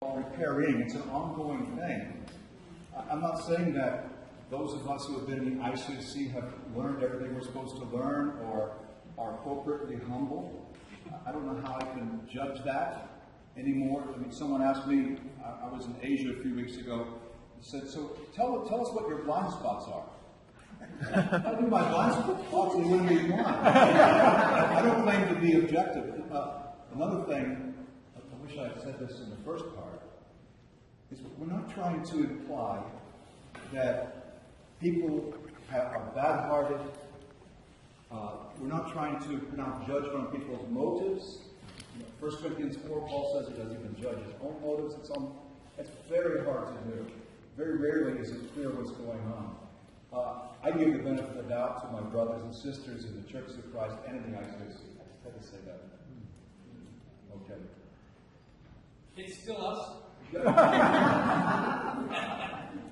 repairing. It's an ongoing thing. I'm not saying that those of us who have been in the ICOC have learned everything we're supposed to learn or are appropriately humble. I don't know how I can judge that anymore. I mean, someone asked me, I was in Asia a few weeks ago, and said, so tell us what your blind spots are. I do my blind spots and wouldn't be blind. I don't claim to be objective. Another thing, I wish I had said this in the first part, is we're not trying to imply that people are bad-hearted. We're not trying to pronounce judgment on people's motives. 1 Corinthians 4, Paul says he doesn't even judge his own motives. It's very hard to do. Very rarely is it clear what's going on. I give the benefit of the doubt to my brothers and sisters in the Church of Christ and in the ICOC. I just had to say that. Okay. It's still us.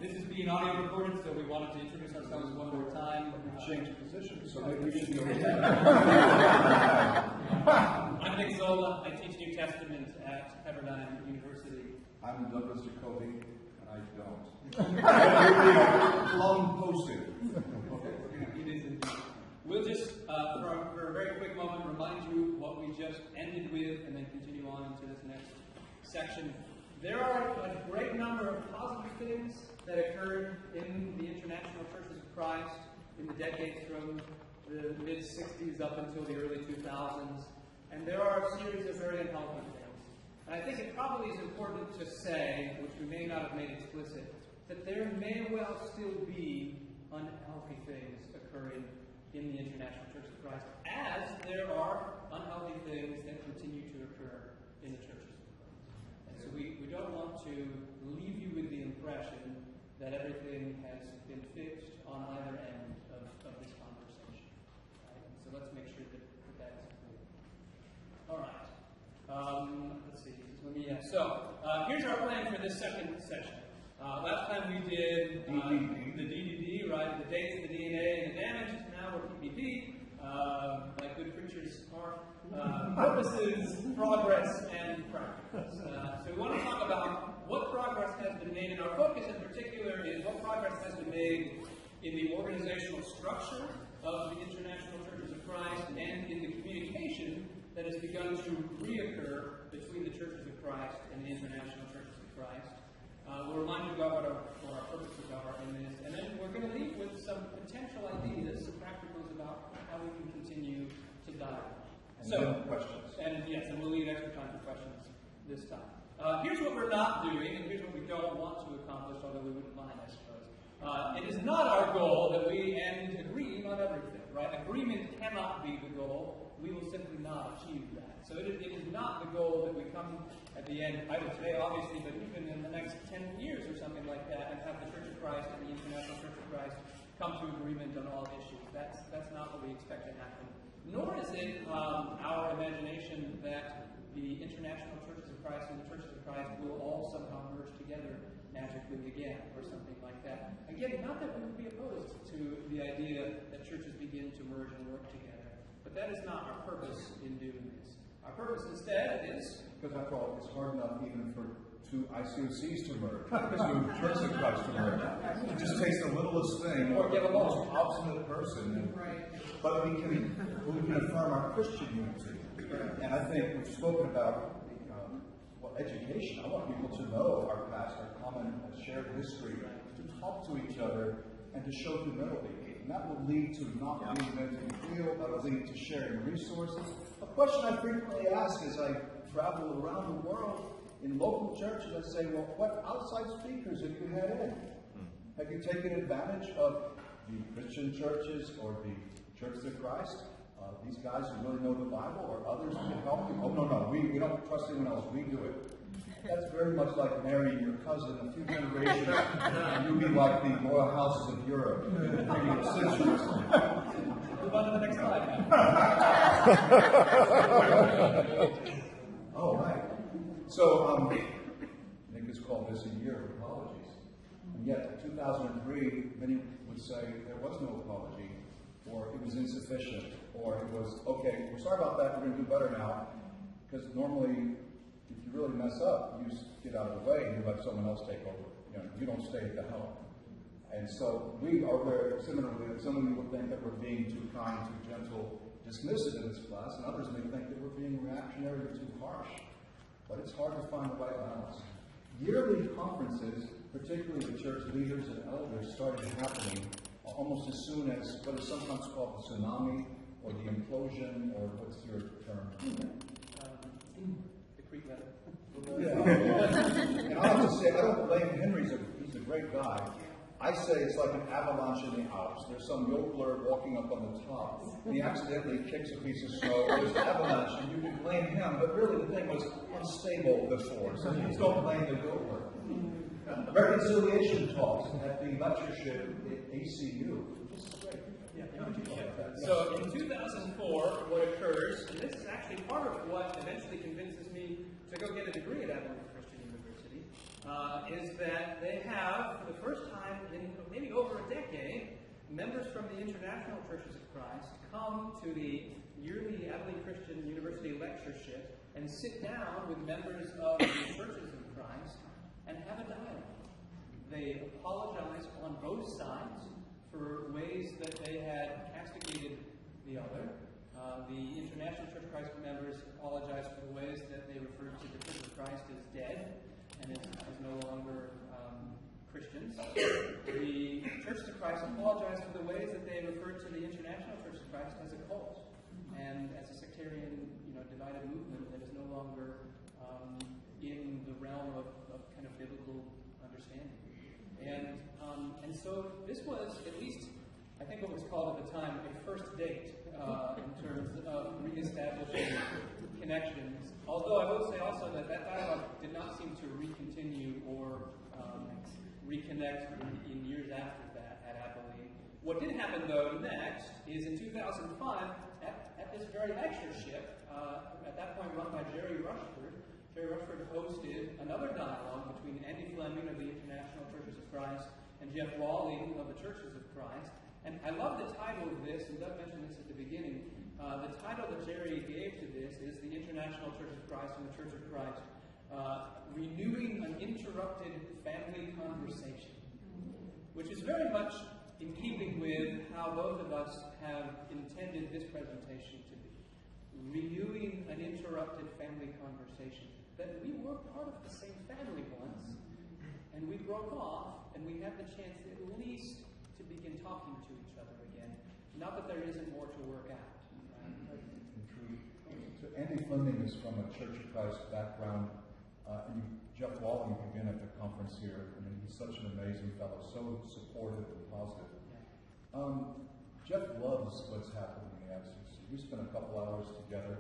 This is being audio recorded, so we wanted to introduce ourselves one more time. Change positions, so maybe we should be over there. I'm Nick Zola. I teach New Testament at Pepperdine University. I'm Douglas Jacoby, and I don't. Long posted. It is indeed. We'll just, for a very quick moment, remind you what we just ended with, and then continue on into this next section. There are a great number of positive things that occurred in the international churches of Christ in the decades from the mid-60s up until the early 2000s. And there are a series of very unhealthy things. And I think it probably is important to say, which we may not have made explicit, that there may well still be unhealthy things occurring in the international church of Christ, as there are unhealthy things that continue to occur in the churches of Christ. And so we don't want to leave you with the impression that everything has been fixed on either end of this conversation. Right? So let's make sure that that is clear. All right. Let's see. Here's our plan for this second session. Last time we did the DDD, right? The dates, the DNA, and the damage. Now we're PPP, like good preachers are. Purposes, progress, and practice. So we want to talk about what progress has been made, and our focus in particular is what progress has been made in the organizational structure of the international churches of Christ and in the communication that has begun to reoccur between the churches of Christ and the international churches of Christ. We'll remind you about what our purposes are in this, and then we're going to leave with some potential ideas, some practicals about how we can continue to dialogue. Questions. And yes, and we'll leave extra time for questions this time. Here's what we're not doing, and here's what we don't want to accomplish, although we wouldn't mind, I suppose. It is not our goal that we end agreeing on everything, right? Agreement cannot be the goal. We will simply not achieve that. So it is not the goal that we come at the end, either today, obviously, but even in the next 10 years or something like that, and have the Church of Christ and the International Church of Christ come to agreement on all issues. That's not what we expect to happen. Nor is it our imagination that the international churches of Christ and the churches of Christ will all somehow merge together magically again, or something like that. Again, not that we would be opposed to the idea that churches begin to merge and work together, but that is not our purpose in doing this. Our purpose instead is... Because after all, it's hard enough even for two ICOCs to merge, two churches of Christ to merge. It just takes the littlest thing, or get the most obstinate person, but we can affirm our Christian unity. And I think we've spoken about education. I want people to know our past, our common shared history, to talk to each other, and to show humility. And that will lead to not being mentally ill, that will lead to sharing resources. A question I frequently ask as I travel around the world in local churches, I say, well, what outside speakers have you had in? Have you taken advantage of the Christian churches or the Churches of Christ? These guys who really know the Bible, or others who can help you? Oh, no, we don't trust anyone else. We do it. That's very much like marrying your cousin. A few generations, and you'll be like the royal houses of Europe in previous centuries. Move on to the next slide. Oh, right. So, Nick has called this a year of apologies. And yet, in 2003, many would say there was no apology, or it was insufficient, or it was, okay, we're sorry about that, we're going to do better now. Because normally, if you really mess up, you just get out of the way and you let someone else take over. You don't stay at the helm. And so we are very similarly that some people think that we're being too kind, too gentle, dismissive in this class, and others may think that we're being reactionary or too harsh. But it's hard to find the right balance. Yearly conferences, particularly with church leaders and elders, started happening almost as soon as what is sometimes called the tsunami or the implosion, or what's your term? The Creek letter. Yeah. And I have to say, I don't blame Henry. He's a great guy. I say it's like an avalanche in the Alps. There's some yodeler walking up on the top, and he accidentally kicks a piece of snow. There's an avalanche, and you can blame him. But really, the thing was unstable before, so please don't blame the yodeler. Reconciliation talks at the lectureship at ACU. So in 2004, what occurs, and this is actually part of what eventually convinces me to go get a degree at Abilene Christian University, is that they have, for the first time in maybe over a decade, members from the International Churches of Christ come to the yearly Abilene Christian University lectureship and sit down with members of the Churches of Christ and have a dialogue. They apologize on both sides for ways that they had castigated the other. The International Church of Christ members apologize for the ways that they referred to the Church of Christ as dead and is no longer Christians. The Churches of Christ apologize for the ways that they referred to the International Church of Christ as a cult and as a sectarian, divided movement that is no longer in the realm of kind of biblical understanding. And so this was, at least, I think what was called at the time, a first date in terms of reestablishing connections. Although I will say also that dialogue did not seem to recontinue or reconnect in years after that at Abilene. What did happen, though, next is in 2005, at this very lectureship, at that point run by Jerry Rushford hosted another dialogue between Andy Fleming of the International Churches of Christ and Jeff Walling of the Churches of Christ. And I love the title of this, and Doug mentioned this at the beginning. The title that Jerry gave to this is the International Church of Christ and the Church of Christ, Renewing an Interrupted Family Conversation, which is very much in keeping with how both of us have intended this presentation to be. Renewing an interrupted family conversation. That we were part of the same family once, and we broke off, and we have the chance at least to begin talking to each other again. Not that there isn't more to work out. So Andy Fleming is from a Church of Christ background, and Jeff Walling had been at the conference here. I mean, he's such an amazing fellow, so supportive and positive. Jeff loves what's happening in the ICOC. We spent a couple hours together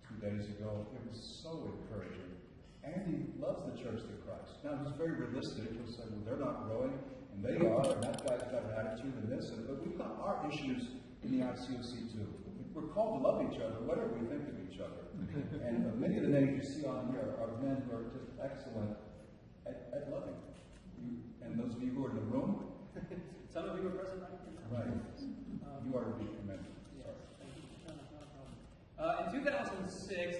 2 days ago. It was so encouraging. Andy loves the Church of Christ. Now, he's very realistic. He'll say, well, they're not growing, and they are, and that guy's got an attitude and this. But we've got our issues in the ICOC, too. We're called to love each other, whatever we think of each other. And many of the names you see on here are men who are just excellent at loving. And those of you who are in the room, some of you were present right right. You are to be commended. Yes. In 2006,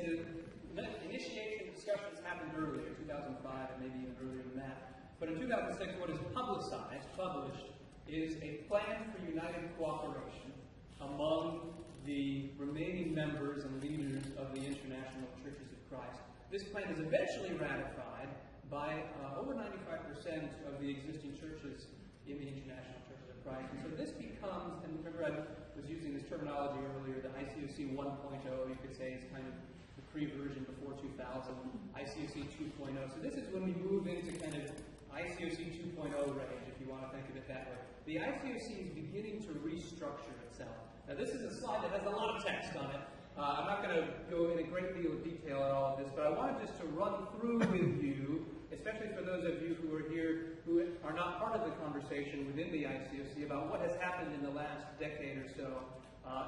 the initiation discussions happened earlier, 2005, and maybe even earlier than that. But in 2006, what is published, is a plan for united cooperation among the remaining members and leaders of the International Churches of Christ. This plan is eventually ratified by over 95% of the existing churches in the International Churches of Christ. And so this becomes, and remember I was using this terminology earlier, the ICOC 1.0, you could say, is kind of the pre-version before 2000, ICOC 2.0. So this is when we move into kind of ICOC 2.0 range, if you want to think of it that way. The ICOC is beginning to restructure itself. Now this is a slide that has a lot of text on it. I'm not going to go in a great deal of detail on all of this, but I wanted just to run through with you, especially for those of you who are here who are not part of the conversation within the ICOC, about what has happened in the last decade or so.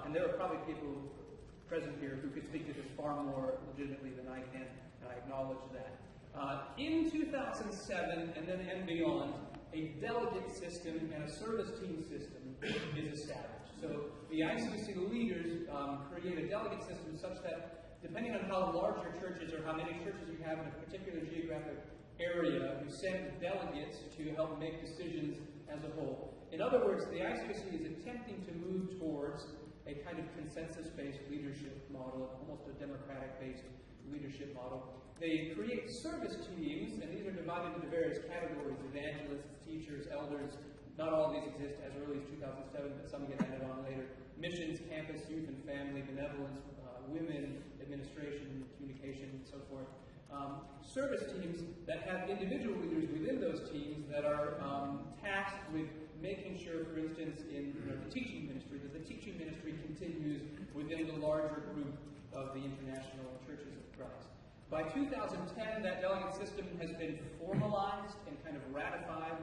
And there are probably people present here who could speak to this far more legitimately than I can, and I acknowledge that. In 2007 and beyond, a delegate system and a service team system is established. So the ICOC leaders create a delegate system such that depending on how large your church is or how many churches you have in a particular geographic area, you send delegates to help make decisions as a whole. In other words, the ICOC is attempting to move towards a kind of consensus-based leadership model, almost a democratic-based leadership model. They create service teams, and these are divided into various categories: evangelists, teachers, elders. Not all of these exist as early as 2007, but some get added on later. Missions, campus, youth and family, benevolence, women, administration, communication, and so forth. Service teams that have individual leaders within those teams that are tasked with making sure, for instance, in the teaching ministry, that the teaching ministry continues within the larger group of the international churches of Christ. By 2010, that delegate system has been formalized and kind of ratified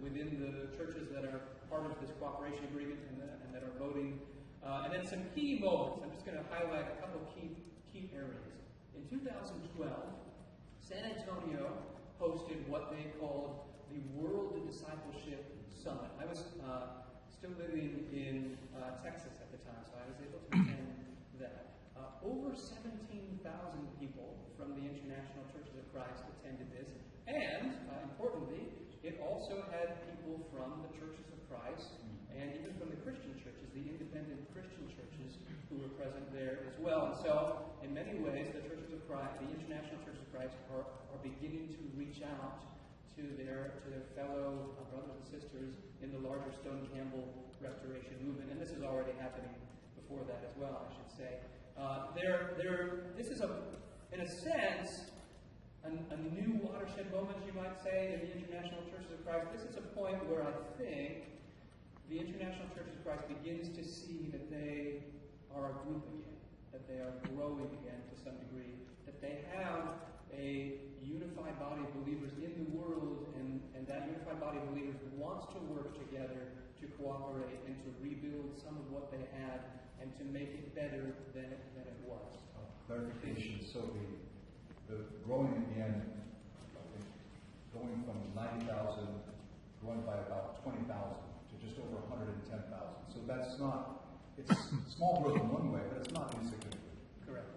within the churches that are part of this cooperation agreement and that are voting. And then some key moments. I'm just going to highlight a couple of key areas. In 2012, San Antonio hosted what they called the World Discipleship Summit. I was still living in Texas at the time, so I was able to attend that. Over 17,000 people from the International Churches of Christ attended this, and importantly, it also had people from the Churches of Christ and even from the Christian churches, the independent Christian churches, who were present there as well. And so, in many ways, the Churches of Christ, the International Churches of Christ, are beginning to reach out to their fellow brothers and sisters in the larger Stone-Campbell restoration movement. And this is already happening before that as well, I should say. This is, in a sense, a new watershed moment, you might say, in the International Churches of Christ. This is a point where I think the International Churches of Christ begins to see that they are a group again, that they are growing again to some degree, that they have a unified body of believers in the world, and that unified body of believers wants to work together to cooperate and to rebuild some of what they had and to make it better than it was. Clarification. So the growing again, going from 90,000, growing by about 20,000 to just over 110,000. So that's not, it's small growth in one way, but it's not insignificant. Correct.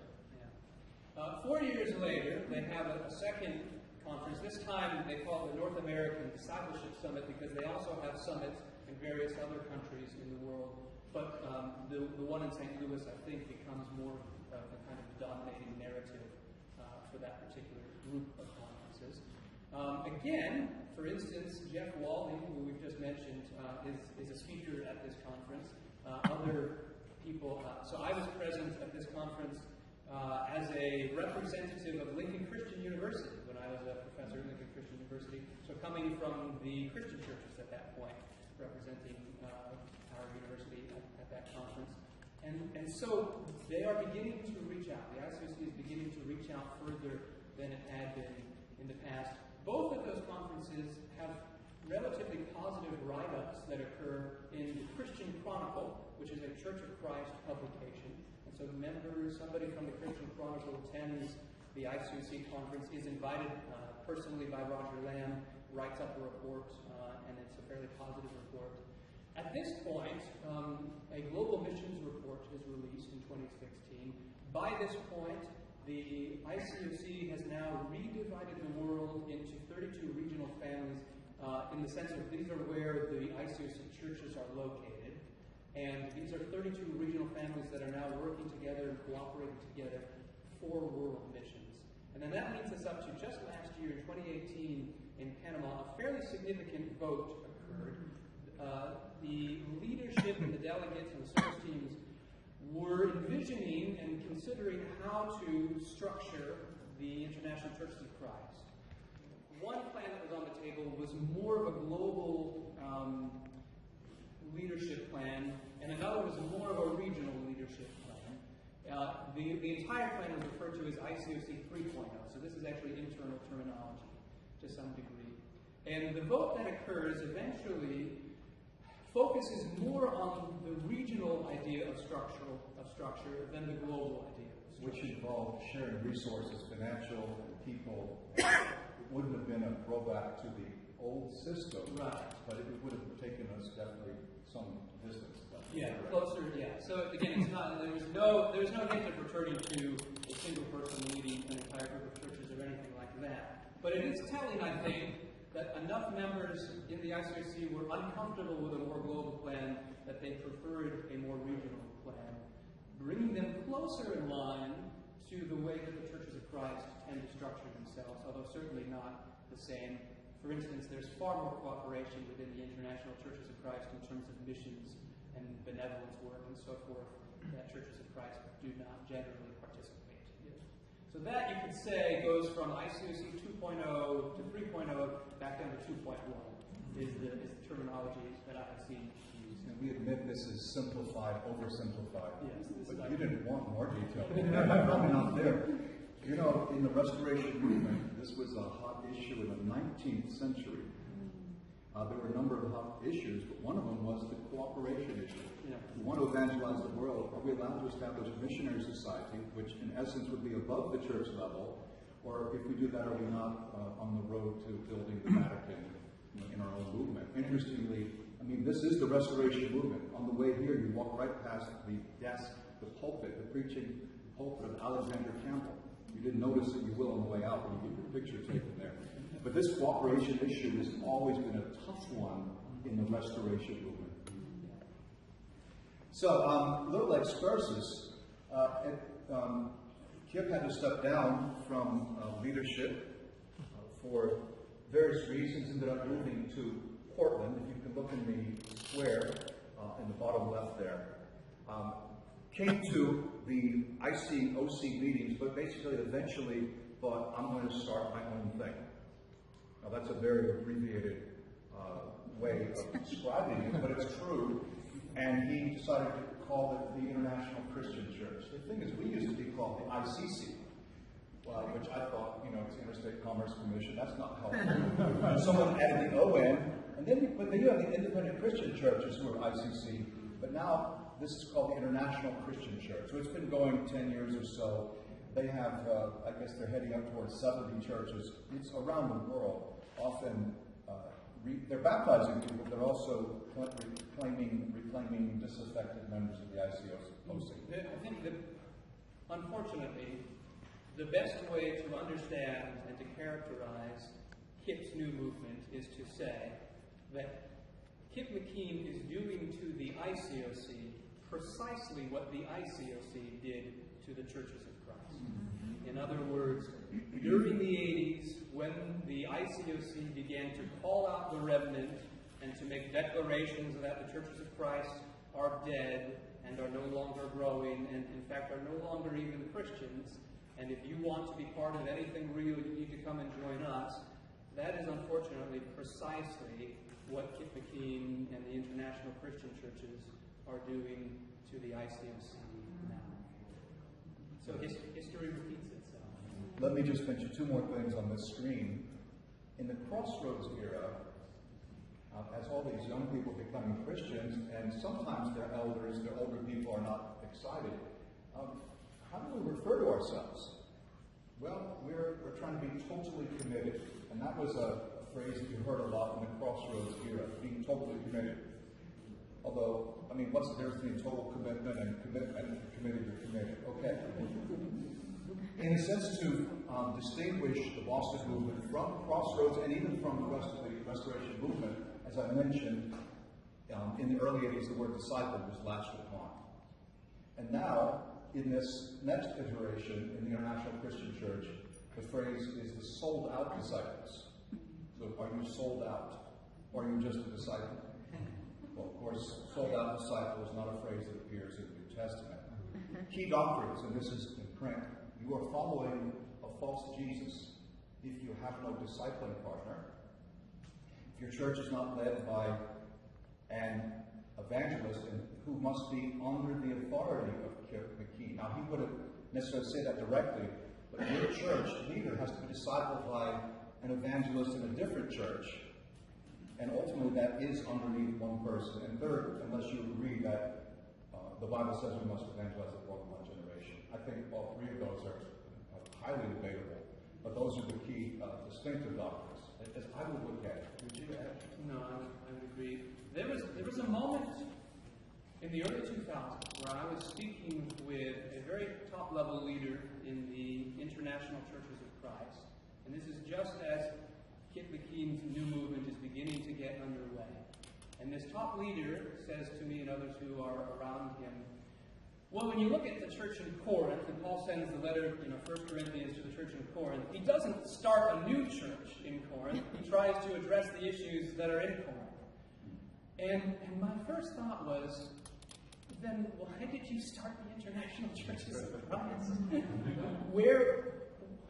Yeah. 4 years later, they have a second conference. This time they call it the North American Discipleship Summit because they also have summits in various other countries in the world. But the one in St. Louis, I think, becomes more of a kind of dominating narrative for that particular group of conferences. Again, for instance, Jeff Wally, who we've just mentioned, is a speaker at this conference. Other people, so I was present at this conference as a representative of Lincoln Christian University when I was a professor at Lincoln Christian University. So coming from the Christian churches at that point, representing our university at that conference. And so they are beginning to reach out. The ICOC is beginning to reach out further than it had been in the past. Both of those conferences have relatively positive write-ups that occur in the Christian Chronicle, which is a Church of Christ publication. And so somebody from the Christian Chronicle attends the ICOC conference, is invited personally by Roger Lamb, writes up a report, and it's a fairly positive report. At this point, a global missions report is released in 2016. By this point, the ICOC has now redivided the world into 32 regional families in the sense that these are where the ICOC churches are located. And these are 32 regional families that are now working together and cooperating together for world missions. And then that leads us up to just last year, in 2018, in Panama, a fairly significant vote occurred. The leadership and the delegates and the service teams were envisioning and considering how to structure the International Churches of Christ. One plan that was on the table was more of a global leadership plan, and another was more of a regional leadership plan. The entire plan was referred to as ICOC 3.0, so this is actually internal terminology to some degree. And the vote that occurs eventually focuses more on the regional idea of structure than the global idea of structure. Which involved sharing resources, financial and people. It wouldn't have been a throwback to the old system. Right. But it would have taken us definitely some distance. Yeah, closer, yeah. So again, it's not, there's no hint of returning to a single person leading an entire group of churches or anything like that. But it is telling, I think, that enough members in the ICOC were uncomfortable with a more global plan that they preferred a more regional plan, bringing them closer in line to the way that the churches of Christ tend to structure themselves, although certainly not the same. For instance, there's far more cooperation within the international churches of Christ in terms of missions and benevolence work and so forth that churches of Christ do not generally participate in. So that, you could say, goes from ICOC 2.0 to 3.0 back down to 2.1 is the terminology that I have seen used. And we admit this is simplified, oversimplified. Yes, but you didn't want more detail. Probably not there. You know, in the Restoration movement, this was a hot issue in the 19th century. There were a number of hot issues, but one of them was the cooperation issue. Yeah. If we want to evangelize the world, are we allowed to establish a missionary society, which in essence would be above the church level, or if we do that, are we not on the road to building the Vatican in our own movement? Interestingly, I mean, this is the Restoration movement. On the way here, you walk right past the desk, the pulpit, the preaching pulpit of Alexander Campbell. You didn't notice it, you will on the way out when you get your picture taken there. But this cooperation issue has always been a tough one in the Restoration movement. So, a little excursus. Kip had to step down from leadership for various reasons, ended up moving to Portland. If you can look in the square in the bottom left there. Came to the ICOC meetings, but basically eventually thought, I'm going to start my own thing. Now that's a very abbreviated way of describing it, but it's true. And he decided to call it the International Christian Church. The thing is, we used to be called the ICC, which I thought, you know, it's Interstate Commerce Commission. That's not helpful. Someone added the ON, and then you have the independent Christian churches who are ICC, but now this is called the International Christian Church. So it's been going 10 years or so. They have, I guess they're heading up towards 70 churches. It's around the world. Often they're baptizing people, but they're also reclaiming disaffected members of the ICOC. I think that, unfortunately, the best way to understand and to characterize Kip's new movement is to say that Kip McKean is doing to the ICOC precisely what the ICOC did to the churches of Christ. In other words, during the 80s, when the ICOC began to call out the remnant and to make declarations that the churches of Christ are dead and are no longer growing and in fact are no longer even Christians, and if you want to be part of anything real, you need to come and join us, that is unfortunately precisely what Kip McKean and the international Christian churches are doing to the ICOC now. So history repeats itself. Let me just mention two more things on this screen. In the Crossroads era, as all these young people becoming Christians, and sometimes their elders, their older people are not excited, how do we refer to ourselves? Well, we're trying to be totally committed. And that was a phrase that you heard a lot in the Crossroads era, being totally committed. Although, I mean, what's the difference between total commitment and committed? You're committed. Okay. In a sense, to distinguish the Boston movement from Crossroads and even from the rest of the Restoration movement, as I mentioned, in the early 80s, the word disciple was latched upon. And now, in this next iteration in the International Christian Church, the phrase is the sold out disciples. So, are you sold out? Or are you just a disciple? Well, of course, sold out disciple is not a phrase that appears in the New Testament. Key doctrines, and this is in print, you are following a false Jesus if you have no discipling partner. If your church is not led by an evangelist and who must be under the authority of Kip McKean. Now, he wouldn't necessarily say that directly, but your church leader has to be discipled by an evangelist in a different church. And ultimately, that is underneath one person. And third, unless you agree that the Bible says we must evangelize the world in one generation. I think all three of those are highly debatable, but those are the key distinctive doctrines. as I would look at it. Would you add? No, I would agree. There was a moment in the early 2000s where I was speaking with a very top-level leader in the International Churches of Christ, and this is just as Kit McKean's new movement is beginning to get underway. And this top leader says to me and others who are around him, well, when you look at the church in Corinth, and Paul sends the letter, 1 Corinthians to the church in Corinth, he doesn't start a new church in Corinth. He tries to address the issues that are in Corinth. And my first thought was, then why did you start the International Churches of Christ?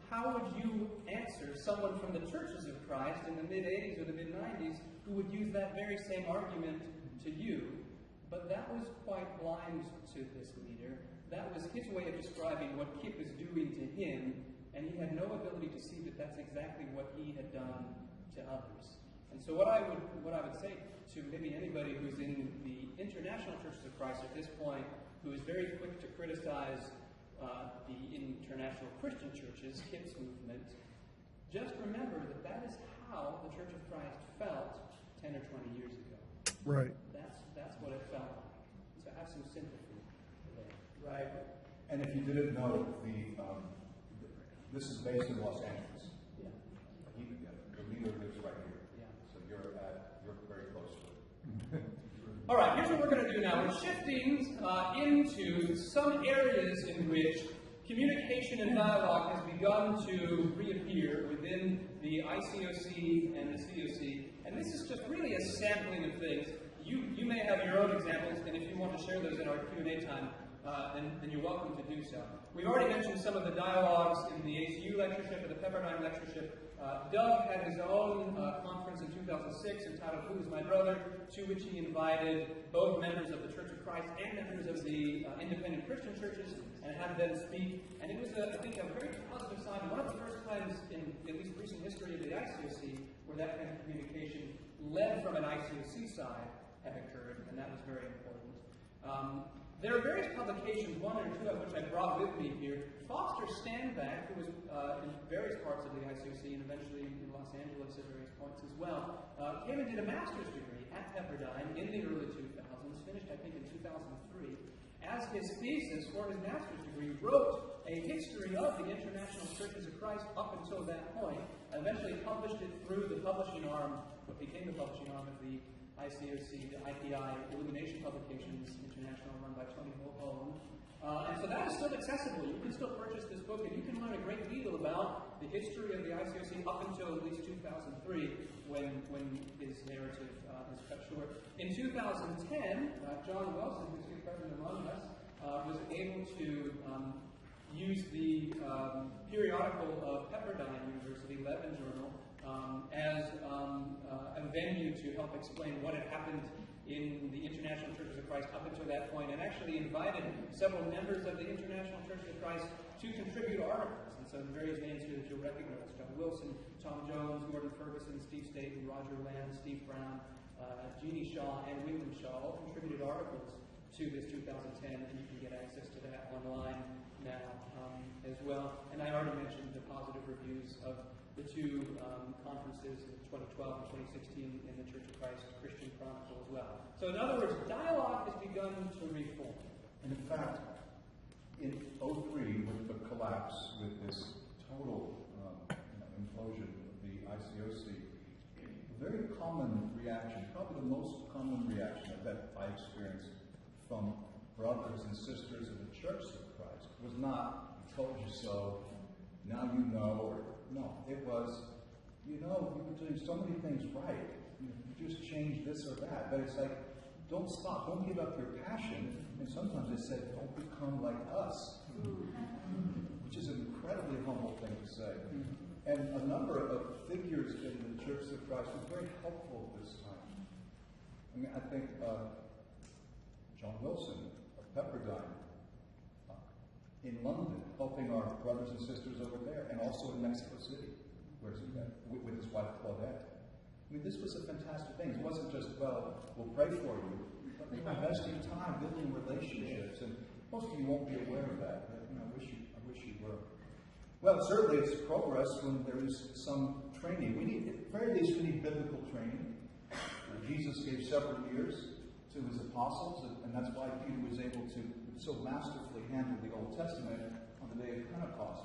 How would you answer someone from the Churches of Christ in the mid-'80s or the mid-'90s who would use that very same argument to you? But that was quite blind to this leader. That was his way of describing what Kit was doing to him, and he had no ability to see that that's exactly what he had done to others. And so what I would say to maybe anybody who's in the International Churches of Christ at this point, who is very quick to criticize the international Christian churches, Kit's movement, just remember that that is how the Church of Christ felt 10 or 20 years ago. Right. That's what it felt like. So have some sympathy for that. Right. And if you didn't know, this is based in Los Angeles. Yeah. The leader lives right here. Yeah. So you're very close to it. All right, here's what we're going to do now. We're shifting into some areas in which communication and dialogue has begun to reappear within the ICOC and the COC. And this is just really a sampling of things. You may have your own examples, and if you want to share those in our Q&A time, then you're welcome to do so. We've already mentioned some of the dialogues in the ACU lectureship or the Pepperdine lectureship. Doug had his own conference in 2006 entitled Who is My Brother, to which he invited both members of the Church of Christ and members of the independent Christian churches and had them speak. And it was, I think, a very positive sign. One of the first times in at least recent history of the ICOC where that kind of communication led from an ICOC side had occurred, and that was very important. There are various publications, one or two of which I brought with me here. Foster Standback, who was in various parts of the ICOC and eventually in Los Angeles at various points as well, came and did a master's degree at Pepperdine in the early 2000s, finished I think in 2003. As his thesis for his master's degree, wrote a history of the International Churches of Christ up until that point, eventually published it through the publishing arm, what became the publishing arm of the ICOC, the IPI, Illumination Publications International, run by Tony Mulholland. And so that is still accessible. You can still purchase this book, and you can learn a great deal about the history of the ICOC up until at least 2003, when his narrative is cut short. In 2010, John Wilson, who's here present among us, was able to use the periodical of Pepperdine University, Levin Journal, as a venue to help explain what had happened in the International Churches of Christ up until that point, and actually invited several members of the International Churches of Christ to contribute articles. And so the various names here that you'll recognize: John Wilson, Tom Jones, Gordon Ferguson, Steve Staten, Roger Lamb, Steve Brown, Jeannie Shaw, and William Shaw all contributed articles to this 2010, and you can get access to that online now as well. And I already mentioned the positive reviews of the two conferences in 2012 and 2016 in the Church of Christ Christian Chronicle as well. So in other words, dialogue has begun to reform. And in fact, in 2003, with the collapse, with this total implosion of the ICOC, a very common reaction, probably the most common reaction that I experienced from brothers and sisters of the Church of Christ was not, "I told you so, now you know," or no, it was, you were doing so many things right. You just changed this or that. But it's like, don't stop. Don't give up your passion. And sometimes they said, don't become like us. Which is an incredibly humble thing to say. And a number of figures in the Church of Christ were very helpful at this time. I mean, I think John Wilson of Pepperdine, in London, helping our brothers and sisters over there, and also in Mexico City, where he's at, with his wife Claudette. I mean, this was a fantastic thing. It wasn't just, well, we'll pray for you, but investing time, building relationships, and most of you won't be aware of that. But, I wish you were. Well, certainly it's progress when there is some training. At the very least, we need biblical training. Jesus gave several years to his apostles, and that's why Peter was able to so masterfully handle the Old Testament on the day of Pentecost.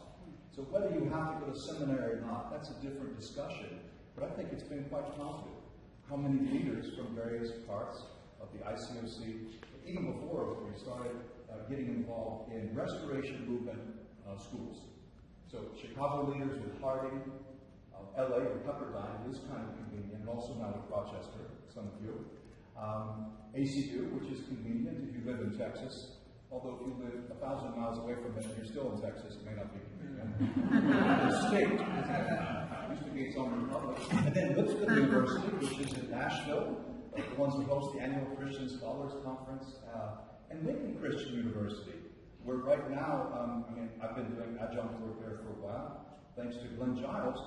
So whether you have to go to seminary or not, that's a different discussion. But I think it's been quite positive. How many leaders from various parts of the ICOC, even before we started getting involved in restoration movement schools. So Chicago leaders with Harding, LA with Pepperdine, is kind of convenient, and also now with Rochester, some of you. ACU, which is convenient if you live in Texas, although if you live 1,000 miles away from it and you're still in Texas, it may not be convenient. The state used to be its own republic. And then Lipscomb University, which is in Nashville, the ones who host the annual Christian Scholars Conference, and Lincoln Christian University, where right now, I've been doing adjunct work there for a while, thanks to Glenn Giles,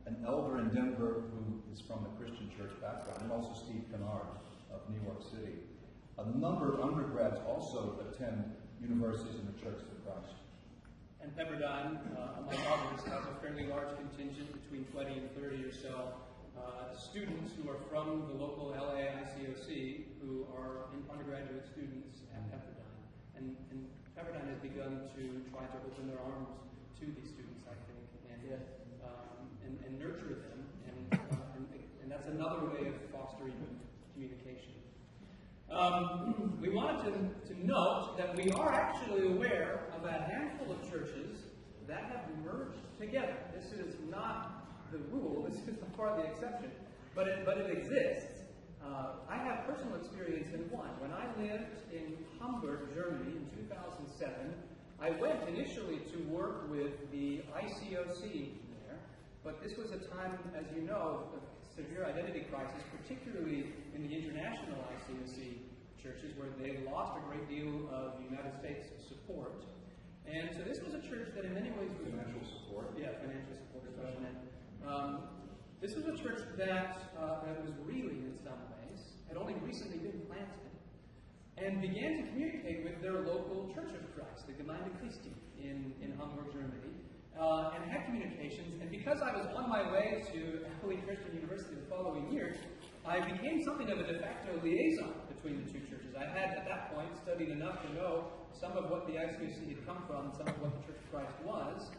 an elder in Denver who is from the Christian church background, and also Steve Kennard of New York City. A number of undergrads also attend universities in the Church of Christ. And Pepperdine, among others, has a fairly large contingent, between 20 and 30 or so, students who are from the local LA ICOC who are undergraduate students at Pepperdine. And Pepperdine has begun to try to open their arms to these students, I think, and nurture them. And that's another way of fostering communication. We wanted to note that we are actually aware of a handful of churches that have merged together. This is not the rule, this is part of the exception, but it exists. I have personal experience in one. When I lived in Hamburg, Germany in 2007, I went initially to work with the ICOC there, but this was a time, as you know, of severe identity crisis, particularly in the international ICOC churches, where they lost a great deal of United States support. And so this was a church that in many ways was... Financial support. Yeah, financial support, especially. This was a church that was reeling in some ways, had only recently been planted, and began to communicate with their local Church of Christ, the Gemeinde Christi, in Hamburg, Germany, and had communications. And because I was on my way to Holy Christian University the following year, I became something of a de facto liaison between the two churches. I had, at that point, studied enough to know some of what the ICOC had come from, some of what the Church of Christ was.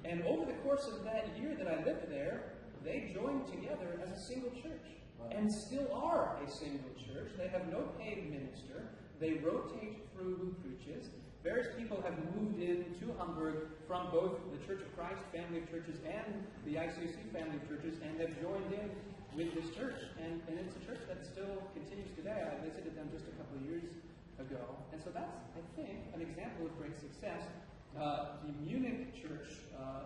And over the course of that year that I lived there, they joined together as a single church, and still are a single church. They have no paid minister. They rotate through who preaches. Various people have moved into Hamburg from both the Church of Christ family of churches and the ICOC family of churches, and have joined in with this church. And it's a church that still continues today. I visited them just a couple of years ago. And so that's, I think, an example of great success. The Munich church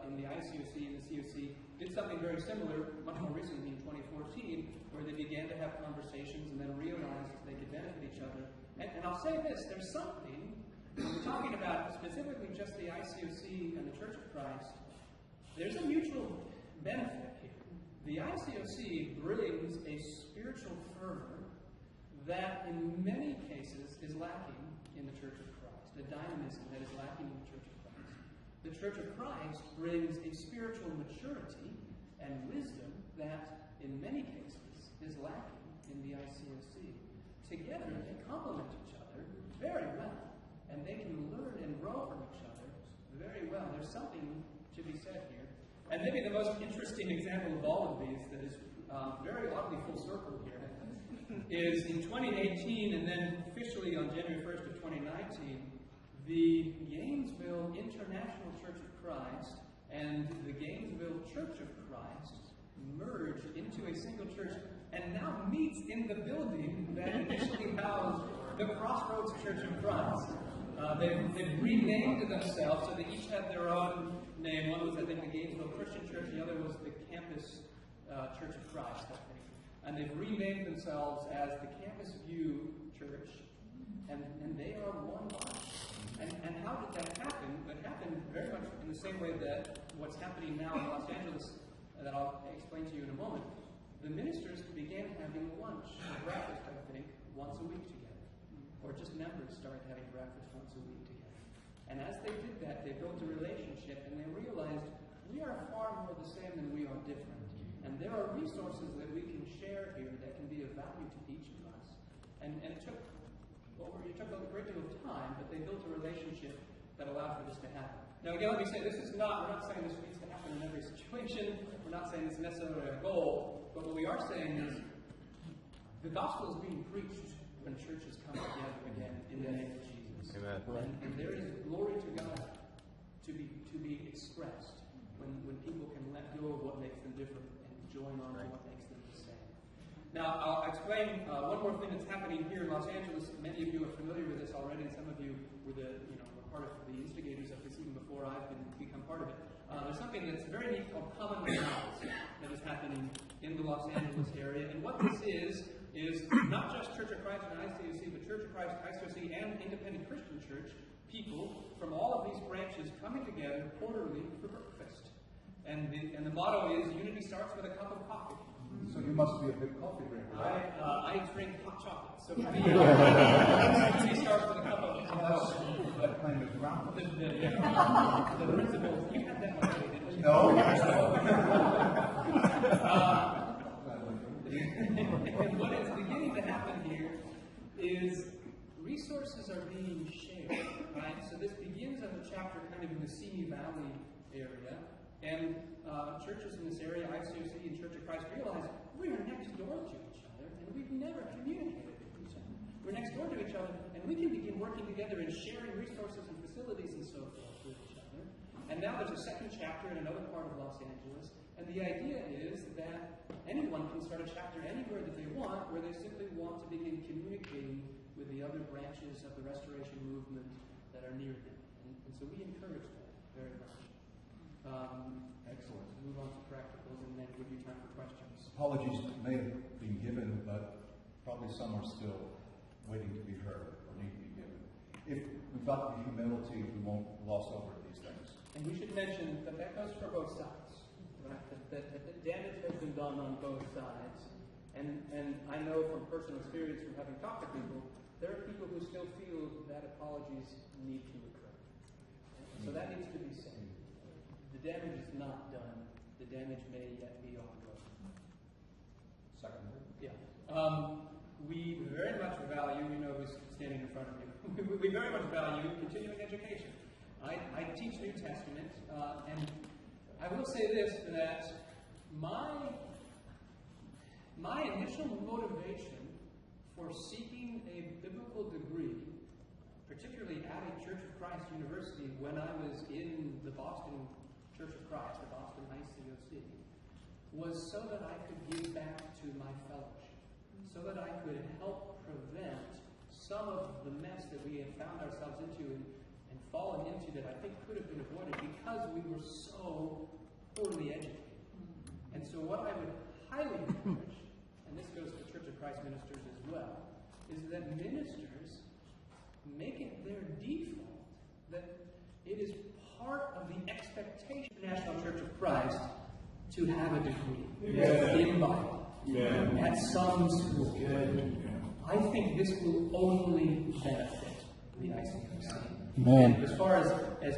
in the ICOC and the COC did something very similar much more recently in 2014, where they began to have conversations and then realized they could benefit each other. And I'll say this, there's something, when we're talking about specifically just the ICOC and the Church of Christ, there's a mutual benefit here. The ICOC brings a spiritual fervor that in many cases is lacking in the Church of Christ, a dynamism that is lacking in the Church of Christ. The Church of Christ brings a spiritual maturity and wisdom that in many cases is lacking in the ICOC. Together, they complement each other very well, and they can learn and grow from each other very well. There's something to be said here. And maybe the most interesting example of all of these that is very oddly full circle here is in 2018, and then officially on January 1st of 2019, the Gainesville International Church of Christ and the Gainesville Church of Christ merged into a single church and now meets in the building that initially housed the Crossroads Church of Christ. They've renamed themselves, so they each had their own name. One was, I think, the Gainesville Christian Church, the other was the Campus Church of Christ, I think. And they've renamed themselves as the Campus View Church, and they are one body. And how did that happen? That happened very much in the same way that what's happening now in Los Angeles, that I'll explain to you in a moment. The ministers began having lunch, breakfast, I think, once a week together. Or just members started having breakfast once a week together. And as they did that, they built a relationship, and they realized we are far more the same than we are different. And there are resources that we can share here that can be of value to each of us. And it took a great deal of time, but they built a relationship that allowed for this to happen. Now again, let me say, we're not saying this needs to happen in every situation. We're not saying it's necessarily a goal. But what we are saying is the gospel is being preached when churches come together again in the name of Jesus. Amen. And there is glory to God to be expressed when people can let go of what makes them different and join on to what makes them the same. Now, I'll explain one more thing that's happening here in Los Angeles. Many of you are familiar with this already, and some of you were part of the instigators of this even before I've become part of it. There's something that's very neat called Common Grounds that is happening in the Los Angeles area. And what this is not just Church of Christ and ICOC, but Church of Christ, ICOC, and Independent Christian Church, people from all of these branches coming together quarterly for breakfast. And the motto is, unity starts with a cup of coffee. So you must be a big coffee drinker, right? I drink hot chocolate. So for me, unity starts with a cup of coffee. That claim is groundless. The principles, you had that one already, didn't you? No. And what is beginning to happen here is resources are being shared, right? So this begins as a chapter kind of in the Simi Valley area, and churches in this area, ICOC and Church of Christ, realize we are next door to each other, and we've never communicated with each other. We're next door to each other, and we can begin working together and sharing resources and facilities and so forth with each other. And now there's a second chapter in another part of Los Angeles, and the idea is that anyone can start a chapter anywhere that they want, where they simply want to begin communicating with the other branches of the restoration movement that are near them. And so we encourage that very much. Excellent. Move on to practicals and then give you time for questions. Apologies may have been given, but probably some are still waiting to be heard or need to be given. If we've got the humility, we won't gloss over these things. And we should mention that that goes for both sides. Right? That damage has been done on both sides. And I know from personal experience from having talked to people, there are people who still feel that apologies need to occur. And so that needs to be said. The damage is not done. The damage may yet be ongoing. Second. Yeah. We very much value, you know who's standing in front of you, we very much value continuing education. I teach New Testament, and I will say this, that my initial motivation for seeking a biblical degree, particularly at a Church of Christ university when I was in the Boston Church of Christ, the Boston ICOC, was so that I could give back to my fellowship, so that I could help prevent some of the mess that we had found ourselves into and fallen into that I think could have been avoided because we were so poorly educated. And so what I would highly encourage, and this goes to Church of Christ ministers as well, is that ministers make it their default that it is part of the expectation of the National Church of Christ to have a degree in Bible at some school. I think this will only benefit the ICOC. And as far as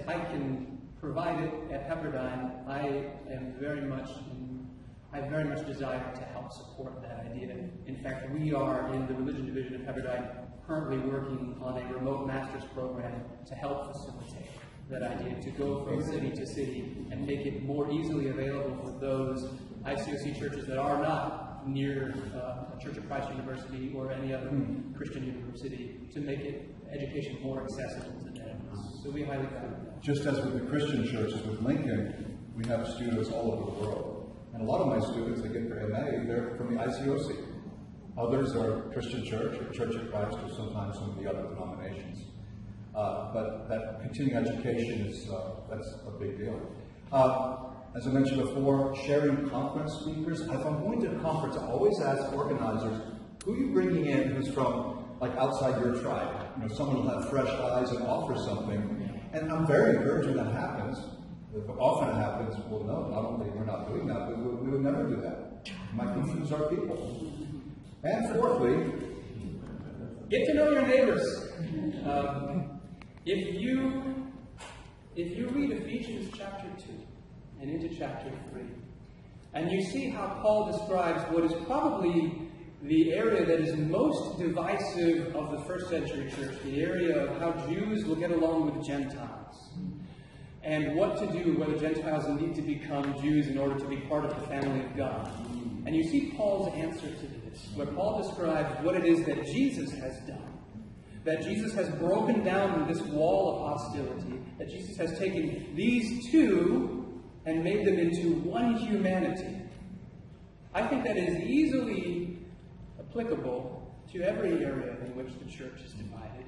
I can provide it at Pepperdine, I very much desire to help support that idea. In fact, we are in the religion division of Pepperdine currently working on a remote master's program to help facilitate that idea, to go from city to city and make it more easily available for those ICOC churches that are not near a Church of Christ University or any other Christian university, to make education more accessible to them. So we highly value that. Just as with the Christian churches with Lincoln, we have students all over the world. And a lot of my students that get their MA, they're from the ICOC. Others are Christian Church or Church of Christ or sometimes some of the other denominations. But that continuing education is that's a big deal. As I mentioned before, sharing conference speakers. If I'm going to a conference, I always ask organizers, who are you bringing in who's from like outside your tribe? You know, someone will have fresh eyes and offer something. And I'm very encouraged when that happens. If often it happens, well, no, not only we're not doing that, but we would never do that. It might confuse our people. And fourthly, get to know your neighbors. If you read Ephesians chapter 2 and into chapter 3, And you see how Paul describes what is probably the area that is most divisive of the first century church, the area of how Jews will get along with Gentiles, and what to do whether Gentiles need to become Jews in order to be part of the family of God. And you see Paul's answer to this, where Paul describes what it is that Jesus has done. That Jesus has broken down this wall of hostility, that Jesus has taken these two and made them into one humanity. I think that is easily applicable to every area in which the church is divided.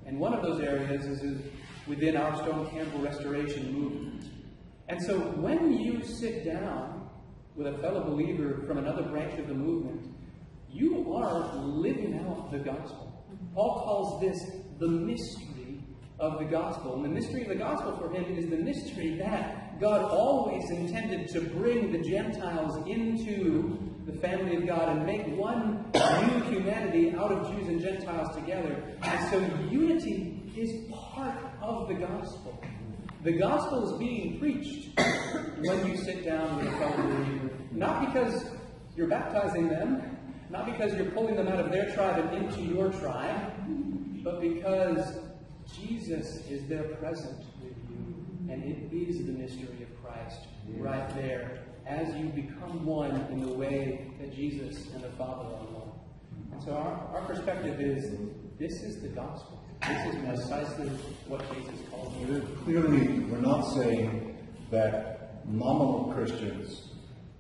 And one of those areas is within our Stone-Campbell Restoration movement. And so when you sit down with a fellow believer from another branch of the movement, you are living out the gospel. Paul calls this the mystery of the gospel. And the mystery of the gospel for him is the mystery that God always intended to bring the Gentiles into the family of God and make one new humanity out of Jews and Gentiles together. And so unity is part of the gospel. The gospel is being preached when you sit down with a fellow believer. Not because you're baptizing them, not because you're pulling them out of their tribe and into your tribe, but because Jesus is there present with you. And it is the mystery of Christ right there as you become one in the way that Jesus and the Father are one. And so our perspective is, this is the gospel. This is precisely what Jesus calls you. Clearly, we're not saying that nominal Christians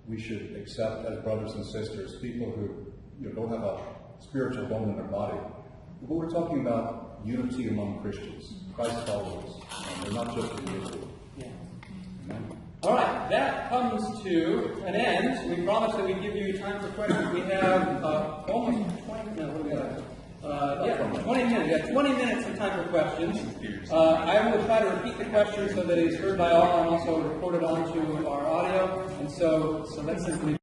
we should accept as brothers and sisters, people who don't have a spiritual bone in their body. But we're talking about unity among Christians, Christ followers, and they're not just individuals. Yeah. Amen. All right, that comes to an end. We promised that we'd give you time for questions. We have almost 20 minutes. What do we got? 20 minutes. We got 20 minutes of time for questions. I will try to repeat the question so that it is heard by all and also recorded onto our audio. And so let's simply